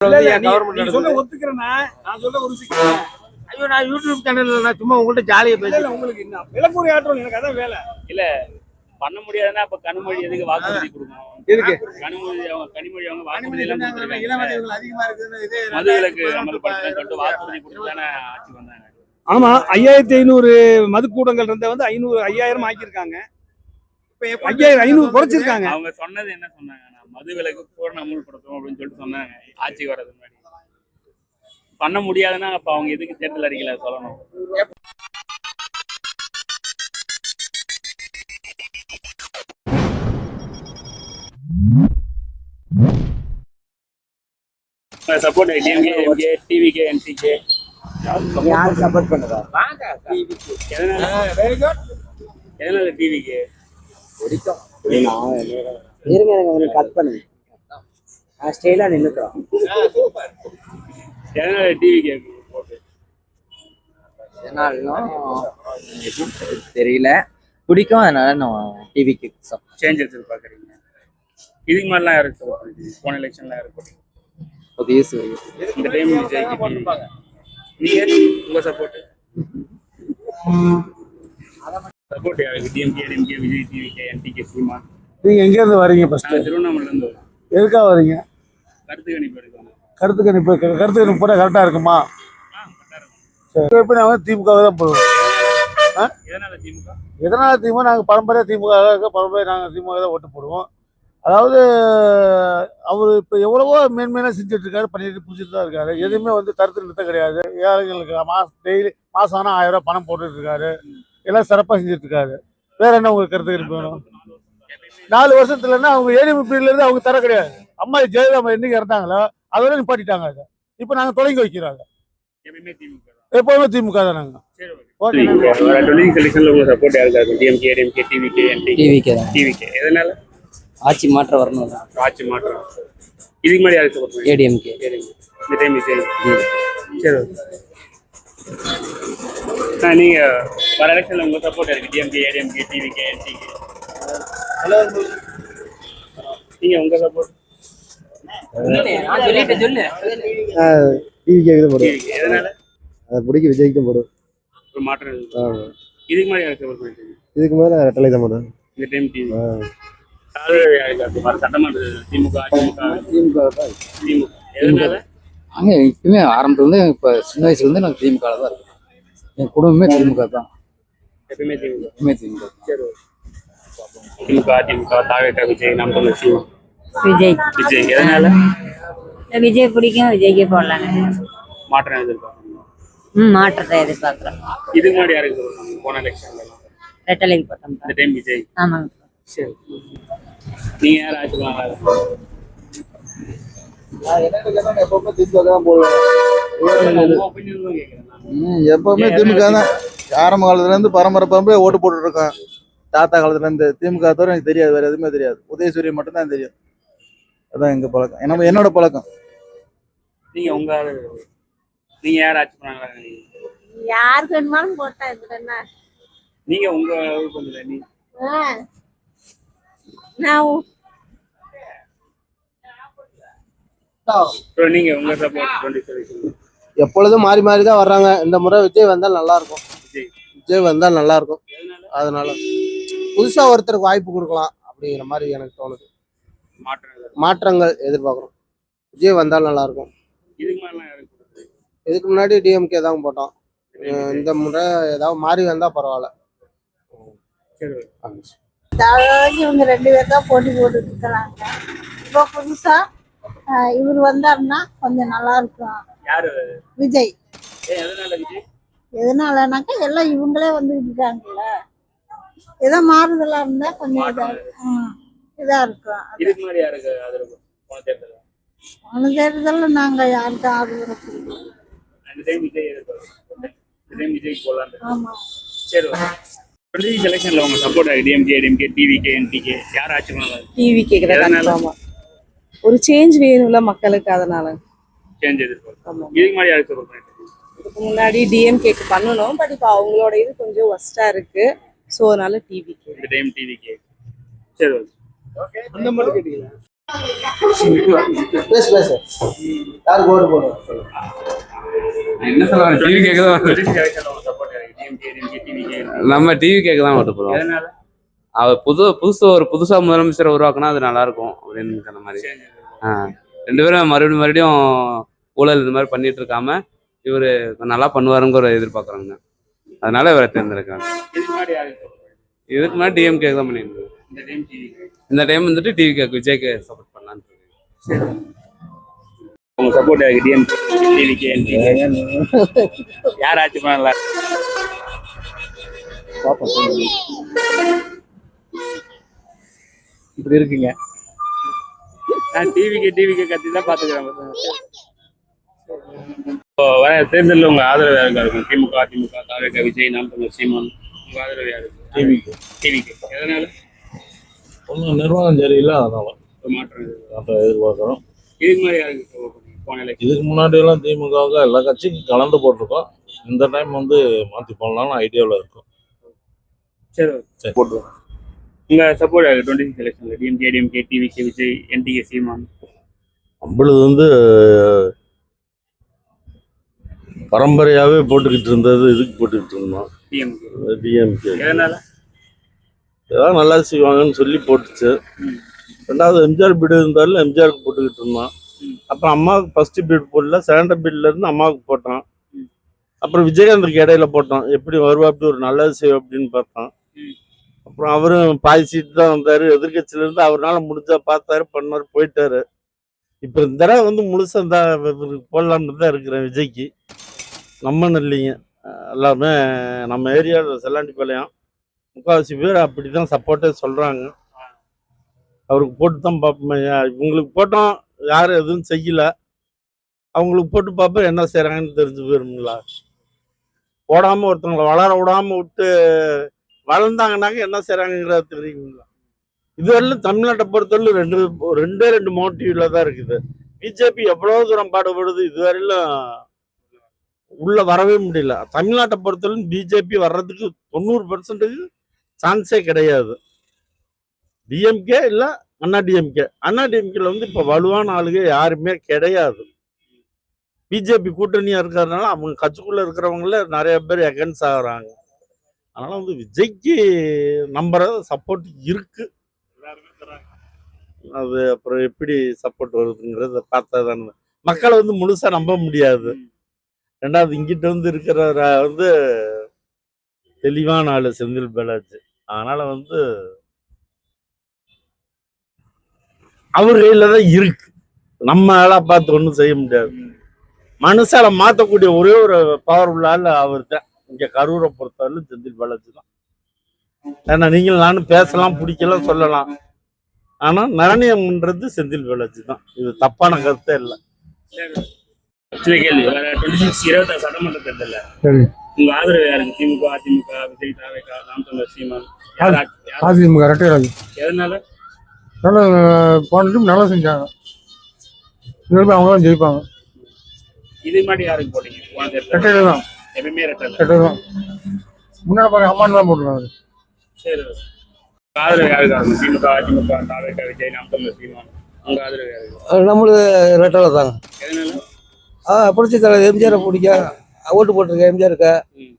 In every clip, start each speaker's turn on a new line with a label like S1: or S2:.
S1: ஐயோ நான் யூடியூப் சேனல்ல நான் சும்மா உங்கள்ட்ட ஜாலியா பேசுறேன். உங்களுக்கு என்ன விளக்குறை ஆற்றல் எனக்கு அதான் வேலை
S2: இல்ல பண்ண முடியாதுன்னா அப்ப கனிமொழி எதுக்கு வாக்குறுதி கொடுக்கணும்?
S1: எதுக்கு
S2: கனிமொழி அவங்க வாக்குறுதி எல்லாம்
S1: அதிகமா இருக்குது
S2: மதுவிலக்கு அமல்படுத்தணும்னு சொல்லிட்டு வாக்குறுதி கொடுத்து தானே ஆட்சி வந்தாங்க.
S3: ஆமா 5500 மதுக்கூடங்கள் இருந்த வந்து 5000 ஆக்கியிருக்காங்க. 500 குறைச்சிருக்காங்க.
S2: அவங்க சொன்னது என்ன சொன்னாங்க? மதுவிலக்கு பூரண அமல்படுத்தும் அப்படின்னு சொல்லிட்டு சொன்னாங்க ஆட்சிக்கு வர்றது முன்னாடி. பண்ண முடியாதுன்னா அப்ப அவங்க எதுக்கு தேர்தல் அறிக்கையில சொல்லணும்? Support DMK MK TVK NTK
S1: யார் சப்போர்ட் பண்ணுறா?
S2: எதனால டிவிகே
S1: பிடிக்கும்? இருங்க உங்களுக்கு கட் பண்ணுங்க. ஸ்டைலா நின்னுக்கிறோம்.
S2: எதனால டிவிகே போட்டு?
S1: தெரியல, பிடிக்கும், அதனால நான் டிவிக்கு
S2: சேஞ்ச் எதிர்பார்க்குறீங்க. இதுக்கு மாதிரிலாம் யாருக்கு சப்போர்ட் பண்ணுறீங்க? போன எலெக்ஷன்ல யாருக்கு? இந்த டைம் விஜய்க்கு. நீங்க உங்க சப்போர்ட் யாருக்கு? DMK DMK Vijay TVK NTK Seema.
S3: நீங்க எங்க இருந்து வரீங்க? ஃபர்ஸ்ட்
S2: திருவண்ணாமலையில இருந்து.
S3: எதுக்காக வரீங்க?
S2: கருத்து கணிப்பு எடுக்கணும்.
S3: கருத்து கணிப்பு போட்டா கரெக்டா இருக்குமா? சரி, எப்படி நாங்க திமுக தான் போடுவோம். எதனால திமுக? நாங்க பரம்பரையா திமுக நாங்க திமுக தான் ஓட்டு போடுவோம். அதாவது அவர் இப்போ எவ்வளவோ மேன்மையாக செஞ்சுட்டு இருக்காரு, பண்ணிட்டு புடிச்சிட்டு தான் இருக்காரு. எதுவுமே வந்து கருத்து நிறுத்தம் கிடையாது. ஏழைகளுக்கு டெய்லி மாசம் ஆனால் 1000 ரூபாய் பணம் போட்டுட்டு இருக்காரு. எல்லாம் சிறப்பாக செஞ்சுட்டு இருக்காரு. வேற என்ன உங்களுக்கு கருத்து கணிப்பு வேணும்? 4 வருஷத்துலன்னா அவங்க ஏடிஎம் பீரியட்ல இருந்து அவங்க தர கிடையாது. அம்மா ஜெயலலிதா என்னைக்கு இறந்தாங்களோ அதோட நிப்பாட்டிட்டாங்க. அதை இப்போ நாங்கள் தொடங்கி வைக்கிறாங்க. எப்பவுமே திமுக தான் நாங்க.
S1: ஆட்சி மாற்றம் வரணும்.
S2: ஆட்சி மாற்றம். இதுக்கு மாதிரி யாருக்கு சப்போர்ட் பண்ணுவீங்க?
S1: ஏடிஎம்கே.
S2: இந்த டைம் விஜய். சரி, நீங்க வர எலெக்ஷன்ல உங்க சப்போர்ட் இருக்கு? DMK ADMK TVK NTK. நீங்க உங்க சப்போர்ட்? எதனால?
S4: அது பிடிக்கும், விஜய்க்கு தான் போடும்.
S2: ஒரு மாற்றம். இதுக்கு மாதிரி யாருக்கு சப்போர்ட் பண்ணுவீங்க?
S4: இதுக்கு மேல ரெட்டலை தான் போடும்.
S2: இந்த டைம் டிவி சட்டமன்ற திமுக திமுக. எதனால?
S5: அங்கே இப்பவுமே ஆரம்பத்துலேருந்து இப்போ சின்ன வயசுலேருந்து நாங்கள் திமுக தான் இருக்கோம். என் குடும்பமே திமுக தான்.
S2: எப்பவுமே திமுக.
S5: எப்பவுமே திமுக.
S2: சரி, திமுக திமுக தாவேக்கா விஜய் நாம் தமிழ் சீமா.
S6: விஜய்.
S2: விஜய் எதனால?
S6: விஜய் பிடிக்கும், விஜய்க்கே போடலாங்க.
S2: மாற்றம் எதிர்பார்க்கணும்.
S6: மாற்றத்தை எதிர்பார்க்குறோம்.
S2: இதுக்கு முன்னாடி யாருக்கு போன எலெக்ஷன்ல?
S6: ரெட்டலைக்கு போட்டோம்.
S2: இந்த டைம் விஜய்.
S6: ஆமாங்க.
S2: சரி, நீங்க யார் ஆட்சி பண்ணலாம்?
S4: எப்பவுமே திமுக தான் போடுவேன். எப்பவுமே திமுக தான். ஆரம்ப காலத்துல இருந்து பரம்பரை ஓட்டு போட்டு இருக்கேன். தாத்தா காலத்துல இருந்து திமுக தவிர எனக்கு தெரியாது, வேற எதுவுமே தெரியாது. உதயசூரியன் மட்டும் தான் தெரியும். அதான் எங்க பழக்கம், என்னோட பழக்கம்.
S2: நீங்க உங்க நீங்க யார் ஆட்சி பண்ணாங்க?
S6: யாருக்கு வேணுமாலும் போட்டா என்ன?
S2: நீங்க உங்க விருப்பத்துல நீ நீங்க உங்க சப்போர்ட்?
S4: எப்பொழுதும் மாறி மாறி தான் வர்றாங்க. இந்த முறை விஜய் வந்தால் நல்லா இருக்கும். விஜய் வந்தால் நல்லா இருக்கும். அதனால புதுசா ஒருத்தருக்கு வாய்ப்பு கொடுக்கலாம் அப்படிங்கிற மாதிரி எனக்கு தோணுது. மாற்றங்கள் எதிர்பார்க்குறோம். விஜய் வந்தால் நல்லா இருக்கும். இதுக்கு முன்னாடி டிஎம்கே தான் போட்டோம். இந்த முறை ஏதாவது மாறி வந்தா பரவாயில்ல.
S7: இவங்க 2 பேர் தான் போட்டி போட்டு இருக்கிறாங்க. இப்போ புதுசா இவர் வந்தாருன்னா கொஞ்சம் நல்லா இருக்கும். விஜய். எதனாலனாக்கா எல்லாம் இவங்களே வந்து இருக்காங்கல்ல, ஏதோ மாறுதலா இருந்தா கொஞ்சம் இதா இருக்கும். போன தேர்தல நாங்க யாருக்கு ஆதரவு கொடுக்கணும். ஆமா.
S2: எலெக்ஷன்ல உங்க support DMK DMK TVK NTK யார் ஆட்சி பண்ணலாம்?
S8: டிவிகே தான். ஒரு சேஞ்ச் வேணும்ல மக்களுக்கு, அதனால
S2: சேஞ்ச் எதிர்பார்க்கணும். இதுக்கு மாதிரி யாருக்கு சப்போர்ட் பண்ணுவீங்க?
S8: இதுக்கு முன்னாடி டிஎம்கேக்கு பண்ணணும், பட் இப்போ அவங்களோட இது கொஞ்சம் ஒஸ்டா இருக்கு. ஸோ அதனால டிவிகே.
S2: இந்த டைம் டிவிகே. சரி, ஓகே. அந்த மாதிரி கேட்டீங்களா?
S4: பேசு பேசு. யாருக்கு ஓட்டு போடுவோம்?
S9: என்ன சொல்லுவாங்க, டிவி கேட்க தான் நம்ம டிவி கேட்க தான் ஓட்டு போடுவோம்.
S2: எதனால?
S9: அவர் புதுசா முதலமைச்சரை உருவாக்குனா அது நல்லா இருக்கும் அப்படின்னு சொன்ன மாதிரி. ரெண்டு பேரும் மறுபடியும் ஊழல் இந்த மாதிரி பண்ணிட்டு இருக்காம இவரு நல்லா பண்ணுவாருங்கிற ஒரு எதிர்பார்க்குறாங்க. அதனால இவரை தேர்ந்தெடுக்காங்க. இதுக்கு முன்னாடி டிஎம்கே தான் பண்ணியிருந்தது. இந்த டைம் வந்துட்டு டிவி கேக்கு விஜய்க்கு சப்போர்ட் பண்ணலான்னு இருக்கேன்.
S2: உங்க சப்போர்ட் டிஎம்கே டிவிகே யார் ஆட்சி பண்ணல?
S1: இப்படி இருக்குங்க.
S2: நான் டிவிகே கத்தி தான் பாத்துக்கிறேன். இப்போ வர தேர்தலில் உங்க ஆதரவு யாருக்கா இருக்கும்? திமுக, அதிமுக, தாவேகா, விஜய், நாம் தமிழர், சீமான். உங்க ஆதரவு யாருக்கு? டிவிகே. எதனால?
S3: ஒன்றும் நிர்வாகம் சரியில்லை, அதனால
S2: மாற்றம்
S3: எதிர்பார்க்குறோம்.
S2: இதுக்கு மாதிரி யாருக்கு போன எலெக்ஷன்?
S3: இதுக்கு முன்னாடி எல்லாம் திமுகவுக்கு எல்லா கட்சிக்கும் கலந்து போட்டிருக்கோம். இந்த டைம் வந்து மாற்றி போடலாம்னு ஐடியாவில் இருக்கும்.
S2: சரி போட்டுருவோம். உங்க சப்போர்ட் யாருக்கு 26 எலெக்ஷன்ல? டிஎம்கே, டிவிகே, விஜய், என்டிகே, சீமான்.
S3: நம்மளது வந்து பரம்பரையாகவே போட்டுக்கிட்டு இருந்தது. இதுக்கு போட்டுக்கிட்டு இருந்தோம் டிஎம்கே.
S2: எதனால?
S3: ஏதாவது நல்லா செய்வாங்கன்னு சொல்லி போட்டுச்சு. ரெண்டாவது எம்ஜிஆர் பீடு இருந்தாலும் எம்ஜிஆருக்கு போட்டுக்கிட்டு இருந்தோம். அப்புறம் அம்மாவுக்கு ஃபர்ஸ்ட் பீடு போடல, செகண்ட் பீட்ல இருந்து அம்மாவுக்கு போட்டோம். அப்புறம் விஜயகாந்துக்கு இடையில போட்டோம். எப்படி வருவா, அப்படி ஒரு நல்லது செய்வோம் அப்படின்னு பார்த்தோம். அப்புறம் அவரும் பாதி சீட்டு தான் வந்தாரு. எதிர்கட்சியில இருந்து அவரால் முடிஞ்சா பார்த்தாரு, பண்ணாரு, போயிட்டாரு. இப்போ இந்த தடவை வந்து முழுசா போடலான்னு தான் இருக்கிறேன் விஜய்க்கு. நம்ம இல்லைங்க, எல்லாமே நம்ம ஏரியாவில் செல்லாண்டிப்பாளையம் முக்கால்வாசி பேர் அப்படி தான் சப்போர்ட்டே சொல்கிறாங்க. அவருக்கு போட்டு தான் பார்ப்போம். இவங்களுக்கு போட்டோம், யாரும் எதுவும் செய்யலை. அவங்களுக்கு போட்டு பார்ப்போம் என்ன செய்கிறாங்கன்னு தெரிஞ்சு போயிருங்களா. போடாமல் ஒருத்தவங்களை வளர விடாமல் விட்டு வளர்ந்தாங்கன்னாக்க என்ன செய்கிறாங்கிறத தெரியுங்களா. இதுவரையிலும் தமிழ்நாட்டை பொறுத்தவரையிலும் ரெண்டு மோட்டிவ்ல தான் இருக்குது. பிஜேபி எவ்வளோ தூரம் பாடுபடுது, இதுவரையிலும் உள்ள வரவே முடியல. தமிழ்நாட்டை பொறுத்தவரைக்கும் பிஜேபி வர்றதுக்கு 90% சான்ஸே கிடையாது. டிஎம்கே இல்லை அண்ணா டிஎம்கேல வந்து இப்போ வலுவான ஆளுங்க யாருமே கிடையாது. பிஜேபி கூட்டணியா இருக்கிறதுனால அவங்க கட்சிக்குள்ள இருக்கிறவங்கள நிறைய பேர் எகன்ஸ் ஆகுறாங்க. அதனால வந்து விஜய்க்கு நம்புற சப்போர்ட் இருக்கு. அது அப்புறம் எப்படி சப்போர்ட் வருதுங்கிறத பார்த்தா தானே மக்களை வந்து முழுசா நம்ப முடியாது. ரெண்டாவது இங்கிட்ட வந்து இருக்கிற வந்து தெளிவான ஆளு செந்தில் பாலாஜி. அதனால வந்து அவர் கையில தான் இருக்கு. நம்ம ஆளா பார்த்து ஒன்றும் செய்ய முடியாது. மனுஷால மாற்றக்கூடிய ஒரே ஒரு பவர் உள்ள ஆள் அவர் தான். இங்க கரூரை பொறுத்தவரையிலும் செந்தில் பாலாஜி தான். ஏன்னா நீங்கள் நானும் பேசலாம், பிடிக்கலாம், சொல்லலாம். ஆனா நிர்ணயம்ன்றது செந்தில் பாலாஜி தான். இது தப்பான கருத்தே இல்லை.
S2: சில கேள்வி. 26 சட்டமன்ற தேர்தல்ல உங்க ஆதரவு யாருக்கு? திமுக, அதிமுக, விஜய், தாவேகா, நாம் தமிழர், சீமான்.
S1: அதிமுக ரெட்டையில.
S2: எதனால?
S1: நல்லா போன டைம் நல்லா செஞ்சாங்க. அவங்க தான் ஜெயிப்பாங்க.
S2: இது மாதிரி யாருக்கு போட்டீங்க?
S1: ரெட்டையில தான்.
S2: எப்பயுமே ரெட்டையில
S1: தான். முன்னாடி பாருங்க அம்மான் தான் போட்டுருக்காங்க.
S2: சரி. ஆதரவு யாருக்கு? திமுக, அதிமுக, தாவேகா, விஜய், நாம் தமிழர், சீமான். உங்க ஆதரவு யாருக்கு?
S4: நம்மளுக்கு ரெட்டலை தாங்க.
S2: எதனால?
S4: புரட்சி தலைவர் எம்ஜிஆரை பிடிக்க ஓட்டு போட்டிருக்கேன். எம்ஜிஆருக்கு,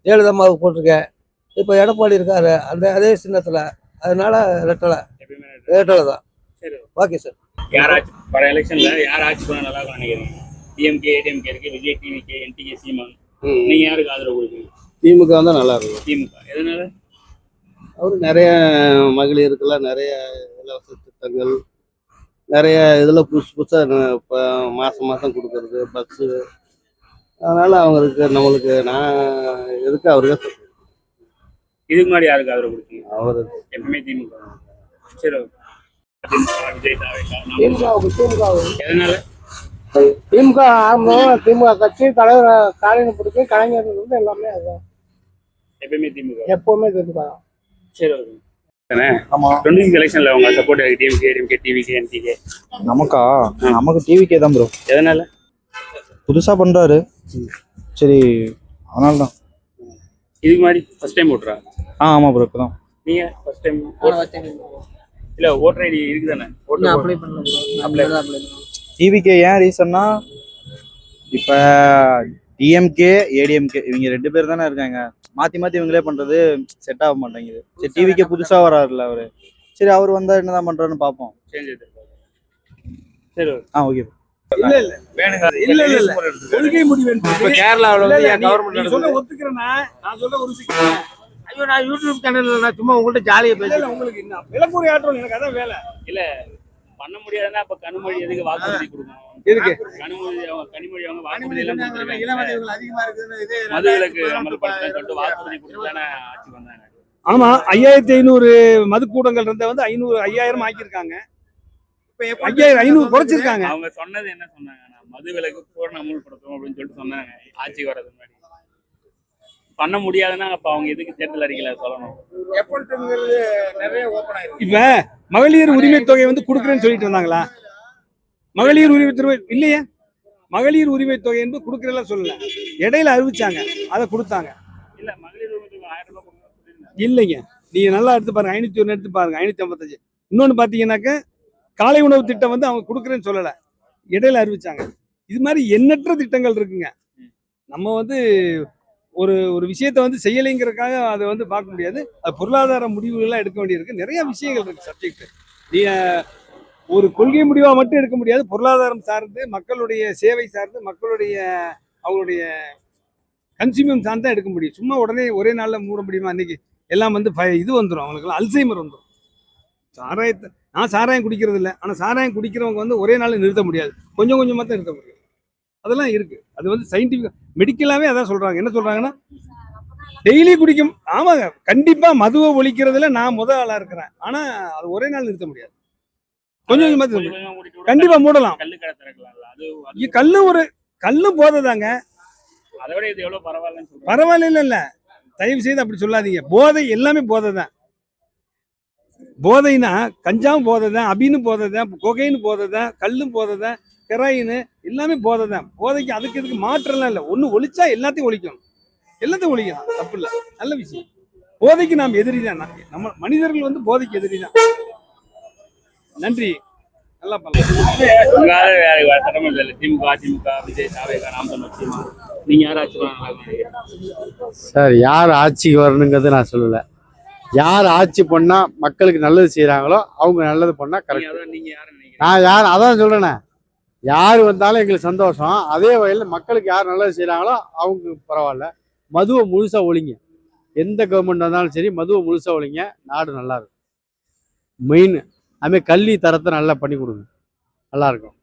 S4: ஜெயலலிதா அம்மாவுக்கு போட்டிருக்கேன். இப்போ எடப்பாடி இருக்காரு அதே சின்னத்தில். அதனால ரெட்டலை தான்.
S2: சரி,
S4: ஓகே சார்.
S2: யாராச்சும் வர எலெக்ஷன்ல யார் ஆட்சி பண்ண நல்லா நினைக்கிறீங்க? டிஎம்கே, ஏடிஎம்கே இருக்கு, விஜய், டிவிகே, என்டிகே, சீமான். நீங்க யாருக்கு ஆதரவு கொடுப்பீங்க?
S4: திமுக தான் நல்லா இருக்கும்.
S2: திமுக. எதனால?
S4: அவரு நிறைய மகளிருக்கெல்லாம் நிறைய இலவச திட்டங்கள், நிறைய இதில் புதுசாக இப்போ மாதம் கொடுக்கறது பஸ்ஸு. அதனால அவங்களுக்கு நம்மளுக்கு நான் எதுக்கு அவருக்கு.
S2: இதுக்கு முன்னாடி யாருக்கு ஆதரவு கொடுத்தீங்க?
S4: அவர்
S2: எப்பவுமே திமுக. சரி, விஜய், தாவேகா. எதனால?
S1: திமுக ஆரம்பம். திமுக கட்சி தலைவர் ஸ்டாலினை பிடிக்கும். கலைஞர் வந்து எல்லாமே அதுதான்.
S2: எப்பவுமே திமுக.
S1: எப்பவுமே திமுக.
S2: சரி, ஆமா. 26 எலெக்ஷன்ல உங்க support DMK, ADMK, TVK, NTK.
S5: நமக்கு டிவிகே தான் ப்ரோ.
S2: எதனால?
S5: புதுசா பண்றாரு. சரி, அதனால தான்.
S2: இதுக்கு மாதிரி ஃபர்ஸ்ட் டைம் ஓட்டுறா?
S5: ஆமா ப்ரோ. இப்பதான்
S2: நீங்க ஃபர்ஸ்ட் டைம்? இல்ல ஓட்டர் ஐடி இருக்குதானே?
S4: அப்ளை பண்ணல.
S10: டிவிகே ஏன் ரீசன்னா, இப்போ டிஎம்கே ஏடிஎம்கே இவங்க 2 பேர் தானே இருக்காங்க. மாற்றி மாற்றி இவங்களே பண்ணுறது செட் ஆக மாட்டேங்குது. சரி, டிவிக்கே புதுசாக வராருல்ல அவர், சரி அவர் வந்தால் என்னதான் பண்ணுறாருன்னு பார்ப்போம்.
S2: சரி,
S10: ஓகே.
S1: இல்ல இல்ல
S2: வேணுங்க.
S1: இல்ல இல்ல இல்ல கொள்கை முடிவு
S2: இப்ப கேரளாவுல வந்து கவர்மெண்ட்
S1: சொல்ல ஒத்துக்கிறேன்னா நான் சொல்ல ஒரு சிக்கல். ஐயோ நான் யூடியூப் சேனல்ல நான் சும்மா உங்கள்ட்ட ஜாலியா பேசல. உங்களுக்கு என்ன விளக்குறை ஆற்றல் எனக்கு அதான் வேலை.
S2: இல்ல பண்ண முடியாதுன்னா அப்ப கனிமொழி எதுக்கு வாக்குறுதி கொடுக்கணும்?
S1: எதுக்கு
S2: கனிமொழி அவங்க வாக்குறுதி எல்லாம் கொடுத்துருக்காங்க.
S1: அதிகமா இருக்குது.
S2: மதுவிலக்கு அமல்படுத்தணும்னு சொல்லிட்டு வாக்குறுதி கொடுத்துதானே ஆட்சி வந்தாங்க.
S1: ஆமா 5500 மதுக்கூடங்கள் இருந்த வந்து 5000 ஆக்கியிருக்காங்க. இப்ப 5500 குறைச்சிருக்காங்க.
S2: அவங்க சொன்னது என்ன சொன்னாங்க? மதுவிலக்கு பூரண அமல்படுத்தணும் அப்படின்னு சொல்லிட்டு சொன்னாங்க ஆட்சி வர்றது முன்னாடி. பண்ண முடியாதுன்னா அப்ப அவங்க எதுக்கு தேர்தல் அறிக்கையில சொல்லணும்?
S1: இப்ப மகளிர் உரிமை தொகை வந்து கொடுக்குறேன்னு சொல்லிட்டு வந்தாங்களா? மகளிர் உரிமை தொகை இல்லையே. மகளிர் உரிமை தொகை என்பது கொடுக்குறதெல்லாம் சொல்லல, இடையில அறிவிச்சாங்க, அதை கொடுத்தாங்க.
S2: இல்ல மகளிர் உரிமை தொகை 1000 ரூபாய் கொடுக்கணும்
S1: இல்லைங்க, நீங்க நல்லா எடுத்து பாருங்க. 501 எடுத்து பாருங்க, 555. இன்னொன்னு பாத்தீங்கன்னாக்க காலை உணவு திட்டம் வந்து அவங்க கொடுக்குறேன்னு சொல்லல, இடையில அறிவிச்சாங்க. இது மாதிரி எண்ணற்ற திட்டங்கள் இருக்குங்க. நம்ம வந்து ஒரு ஒரு விஷயத்த வந்து செய்யலைங்கிறதுக்காக அதை வந்து பார்க்க முடியாது. அது பொருளாதார முடிவுகள்லாம் எடுக்க வேண்டியிருக்கு. நிறைய விஷயங்கள் இருக்கு சப்ஜெக்ட். நீ ஒரு கொள்கை முடிவாக மட்டும் எடுக்க முடியாது. பொருளாதாரம் சார்ந்து, மக்களுடைய சேவை சார்ந்து, மக்களுடைய அவங்களுடைய கன்சியூமம் சார்ந்து தான் எடுக்க முடியும். சும்மா உடனே ஒரே நாளில் மூட முடியுமா? அன்னைக்கு எல்லாம் வந்து இது வந்துடும், அவங்களுக்குலாம் அல்சைமர் வந்துடும். சாராயத்தை நான் சாராயம் குடிக்கிறது இல்லை, ஆனால் சாராயம் குடிக்கிறவங்க வந்து ஒரே நாளில் நிறுத்த முடியாது, கொஞ்சம் கொஞ்சமாக தான் நிறுத்த முடியும். அதெல்லாம் இருக்கு. அது வந்து சயின்டிஃபிக் மெடிக்கலாவே அதான் சொல்றாங்க. என்ன சொல்றாங்கன்னா டெய்லி குடிக்கும். ஆமாங்க, கண்டிப்பா மதுவை ஒழிக்கிறதுல நான் முதல் ஆளா இருக்கிறேன். ஆனா அது ஒரே நாள் நிறுத்த முடியாது, கொஞ்சம் கொஞ்சமா கண்டிப்பா மூடலாம். கல்லு போதைதாங்க.
S2: அதை விட இது எவ்வளவு பரவாயில்லன்னு
S1: பரவாயில்ல இல்ல, தயவு செய்து அப்படி சொல்லாதீங்க. போதை எல்லாமே போதை தான். போதைனா கஞ்சாவும் போதை தான், அபின்னு போதை தான், கொகைன்னு போதை தான், கல்லும் போதை தான், ஹெராயின் எல்லாமே போதை தான். போதைக்கு அதுக்கு இதுக்கு மாற்றம்லாம் இல்லை. ஒன்று ஒழிச்சா எல்லாத்தையும் ஒழிக்கணும், எல்லாத்தையும் ஒழிக்கலாம், தப்பு இல்லை, நல்ல விஷயம். போதைக்கு நாம் எதிரி தான். நம்ம மனிதர்கள் வந்து போதைக்கு எதிரி தான். நன்றி, நல்லா பண்ணலாம்.
S2: திமுக, அதிமுக, விஜய், தாவேகா, நாம் தமிழர் கட்சி, நீங்க யார் ஆட்சி
S11: சார்? யார் ஆட்சிக்கு வரணுங்கிறது நான் சொல்லலை. யார் ஆட்சி பண்ணா மக்களுக்கு நல்லது செய்யறாங்களோ அவங்க நல்லது பண்ணா கரெக்ட். நான் யார் அதான் சொல்றேனே, யார் வந்தாலும் எங்களுக்கு சந்தோஷம். அதே வகையில் மக்களுக்கு யார் நல்லது செய்கிறாங்களோ அவங்க பரவாயில்ல. மதுவை முழுசாக ஒழிங்க. எந்த கவர்மெண்ட் வந்தாலும் சரி, மதுவை முழுசாக ஒழிங்க, நாடு நல்லா இருக்கும். மெயின் அதுமாதிரி கல்வி தரத்தை நல்லா பண்ணி கொடுங்க, நல்லாயிருக்கும்.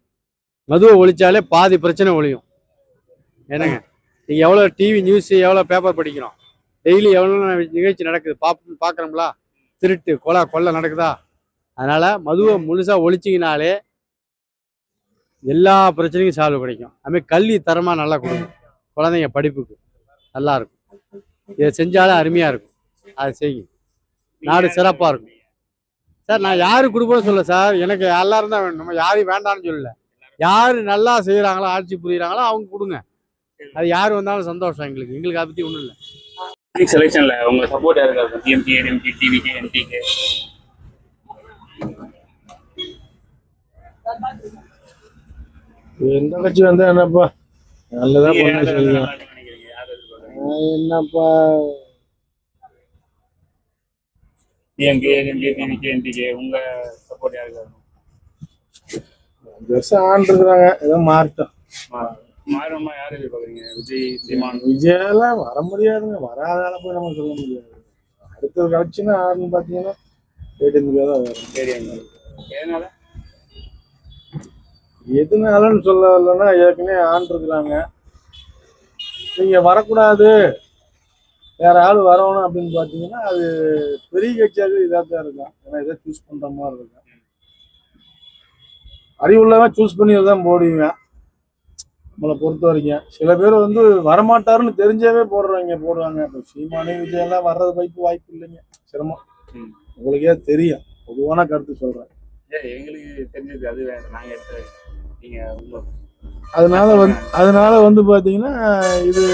S11: மதுவை ஒழிச்சாலே பாதி பிரச்சனை ஒழியும். என்னங்க, நீங்கள் எவ்வளோ டிவி நியூஸு, எவ்வளோ பேப்பர் படிக்கிறோம், டெய்லி எவ்வளோ நிகழ்ச்சி நடக்குது பார்க்குறோம்களா? திருட்டு, கொலை நடக்குதா? அதனால் மதுவை முழுசாக ஒழிச்சிங்கனாலே எல்லா பிரச்சனையும் சால்வ் கிடைக்கும். அதுமாதிரி கல்வி தரமாக நல்லா கொடுக்கும், குழந்தைங்க படிப்புக்கு நல்லா இருக்கும். இதை செஞ்சாலும் அருமையாக இருக்கும். அதை செய்யுங்க, நாடு சிறப்பாக இருக்கும். சார், நான் யாருக்கு கொடுப்போன்னு சொல்ல சார், எனக்கு எல்லாரும் தான் வேணும். நம்ம யாரையும் வேண்டாம்னு சொல்லல. யார் நல்லா செய்கிறாங்களோ, ஆட்சி புரியுறாங்களோ அவங்க கொடுங்க. அது யார் வந்தாலும் சந்தோஷம் எங்களுக்கு அதை பற்றி ஒன்றும் இல்லை.
S2: செலெக்ஷன்ல உங்க சப்போர்ட் யாருக்கு இருக்கும்? DMK, ADMK, TVK, NTK?
S3: எந்த கட்சி வந்தா என்னப்பா, நல்லதா பண்ண சொல்லுங்க. என்னப்பா
S2: டிஎம்கே, ஏடிஎம்கே, டிவிகே, என்டிகே, உங்க சப்போர்ட் யாருக்கு இருக்கும்?
S3: 5 வருஷம் ஆண்டுருக்குறாங்க, ஏதோ மாற்றம்
S2: மாறமா யாரு எதிர்பார்க்குறீங்க? விஜய், சீமான்?
S3: விஜயெல்லாம் வர முடியாதுங்க, வராதால போய் நம்ம சொல்ல முடியாது. அடுத்த கட்சின்னு ஆறுன்னு பார்த்தீங்கன்னா ஏடிஎம்கே தான் வரும்.
S2: எதனால?
S3: எதுனாலன்னு சொல்ல வரலன்னா, ஏற்கனவே ஆண்டுருக்குறாங்க. நீங்க வரக்கூடாது, வேற ஆள் வரணும் அப்படின்னு பார்த்தீங்கன்னா அது பெரிய கட்சியாக இதாக தான் இருக்கும். ஏன்னா இதை சூஸ் பண்ற மாதிரி இருக்கும். அறிவுள்ளவன் சூஸ் பண்ணி தான் போடுவீங்க நம்மளை பொறுத்த வரைக்கும். சில பேர் வந்து வரமாட்டாருன்னு தெரிஞ்சவே போடுவாங்க. இப்போ சீமானி, விஜய் எல்லாம் வர்றது வாய்ப்பு இல்லைங்க, சிரமம். உங்களுக்கே தெரியும், பொதுவான கருத்து சொல்றேன்.
S2: எங்களுக்கு தெரிஞ்சது அது வேணும், நாங்க எடுத்து நீங்க
S3: அதனால வந்து பாத்தீங்கன்னா இது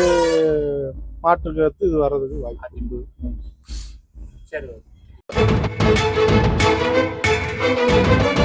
S3: மாற்று கருத்து, இது வர்றதுக்கு வாய்ப்பு உண்டு.
S2: சரி. நன்றி.